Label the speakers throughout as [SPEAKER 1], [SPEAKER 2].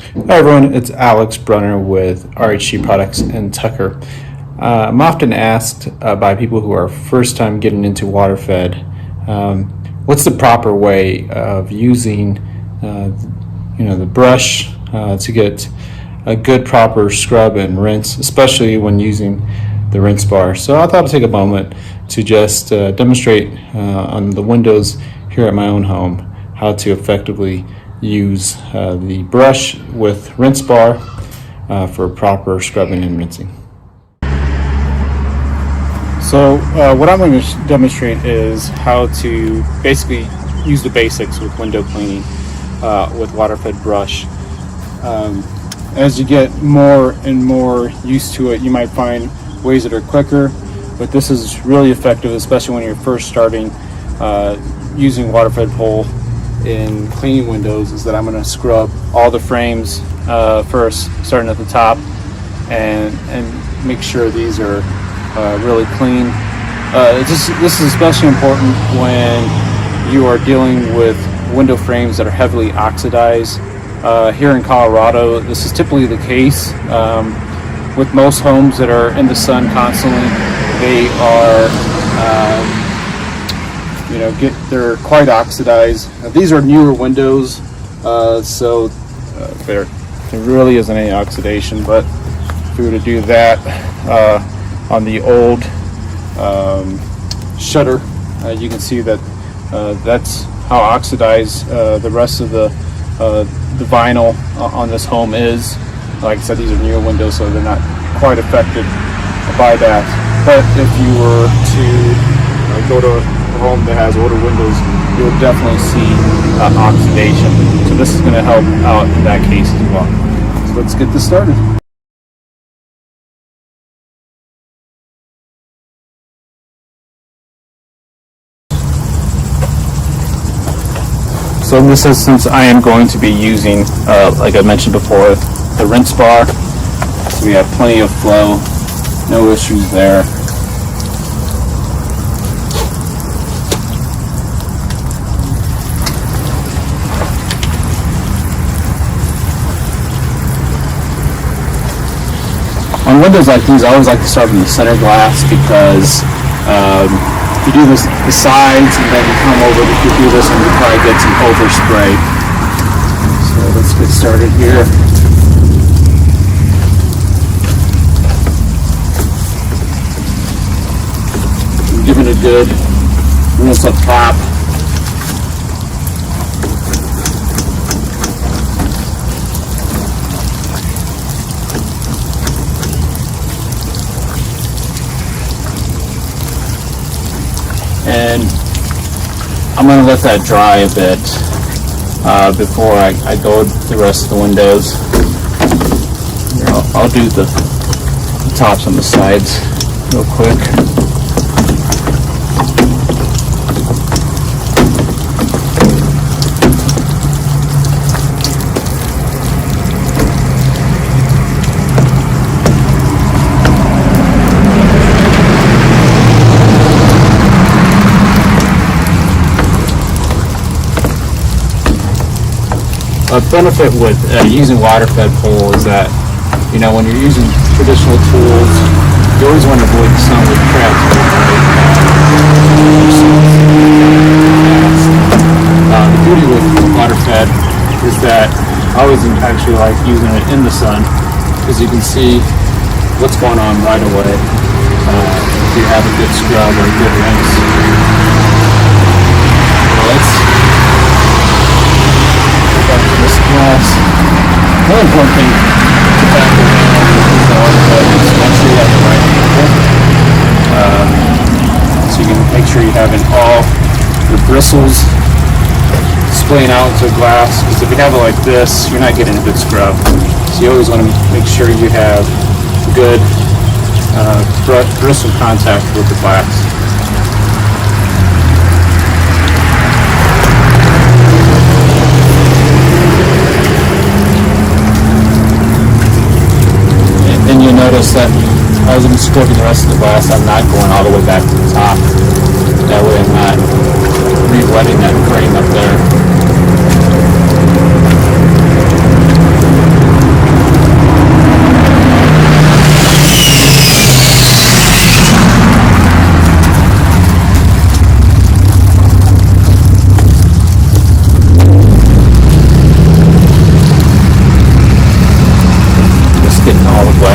[SPEAKER 1] Hi everyone, it's Alex Brunner with RHG Products in Tucker. I'm often asked by people who are first time getting into water fed, what's the proper way of using the brush to get a good proper scrub and rinse, especially when using the rinse bar. So I thought I'd take a moment to just demonstrate on the windows here at my own home how to effectively use the brush with rinse bar for proper scrubbing and rinsing. So what I'm going to demonstrate is how to basically use the basics with window cleaning with water-fed brush. As you get more and more used to it, you might find ways that are quicker, but this is really effective, especially when you're first starting using water-fed pole in cleaning windows. Is that I'm going to scrub all the frames first, starting at the top, and make sure these are really clean. This is especially important when you are dealing with window frames that are heavily oxidized. Here in Colorado, this is typically the case with most homes that are in the sun constantly. They are they're quite oxidized. These are newer windows, so there really isn't any oxidation, but if we were to do that on the old shutter, you can see that that's how oxidized the rest of the vinyl on this home is. Like I said, these are newer windows, so they're not quite affected by that. But if you were to go to a home that has older windows, you'll definitely see oxidation. So this is going to help out in that case as well. So let's get this started. So in this instance, I am going to be using, like I mentioned before, the rinse bar. So we have plenty of flow, no issues there. On windows like these, I always like to start from the center glass because if you do this, the sides, and then you come over to do this, and you probably get some overspray. So let's get started here. Give it a good rinse up top. And I'm going to let that dry a bit before I go the rest of the windows. I'll do the tops on the sides real quick. A benefit with using water-fed pole is that, when you're using traditional tools, you always want to avoid the sun with crabs. The beauty with water-fed is that I always actually like using it in the sun because you can see what's going on right away if you have a good scrub or a good rinse. This glass. Another important thing to factor in is the water is make sure you have the right angle. So you can make sure you're having all the bristles splaying out into the glass, because if you have it like this, you're not getting a good scrub. So you always want to make sure you have good bristle contact with the glass. And you'll notice that as I'm scrubbing the rest of the glass, I'm not going all the way back to the top. That way I'm not re-wetting that frame up there.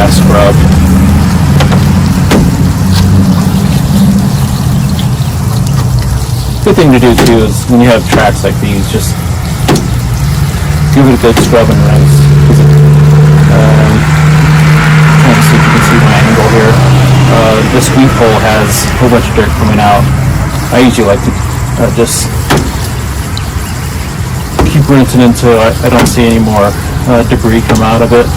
[SPEAKER 1] glass scrub. Good thing to do too is when you have tracks like these, just give it a good scrub and rinse. Trying to see if you can see my angle here. This weed hole has a whole bunch of dirt coming out. I usually like to just keep rinsing until I don't see any more debris come out of it.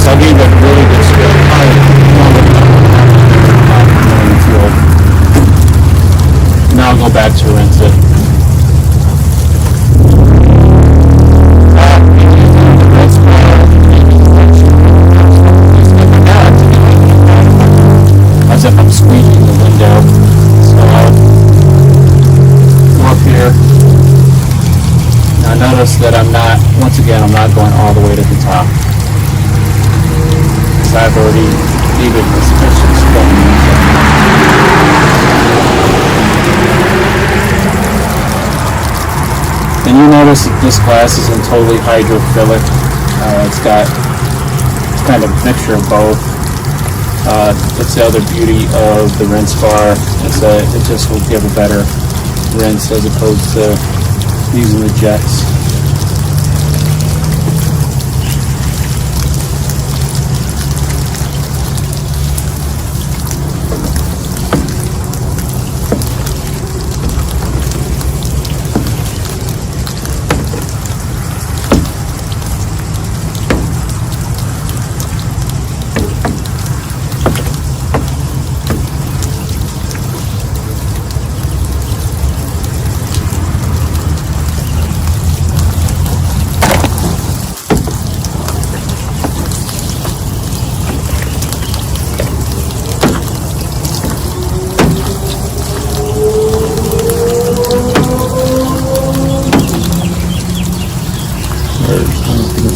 [SPEAKER 1] I gave it a really good scrub. Now I'll go back to rinse it. As if I'm squeezing the window. So I'll go up here. Now notice that I'm not going all the way to the top. I've already given a sufficient scrub. And you notice that this glass isn't totally hydrophilic. It's kind of a mixture of both. That's the other beauty of the rinse bar, is that it just will give a better rinse as opposed to using the jets.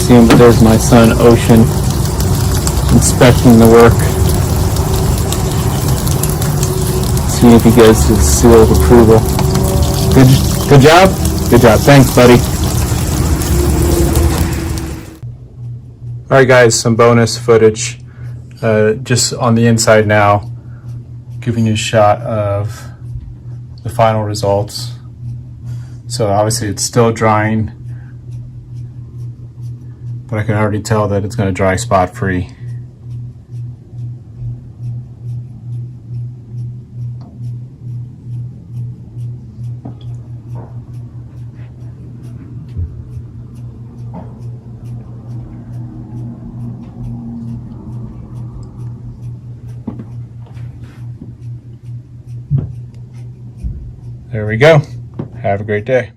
[SPEAKER 1] But there's my son Ocean inspecting the work, seeing if he gets his seal of approval. Good job? Good job. Thanks, buddy. Alright guys, some bonus footage just on the inside now, giving you a shot of the final results. So obviously it's still drying, but I can already tell that it's going to dry spot free. There we go. Have a great day.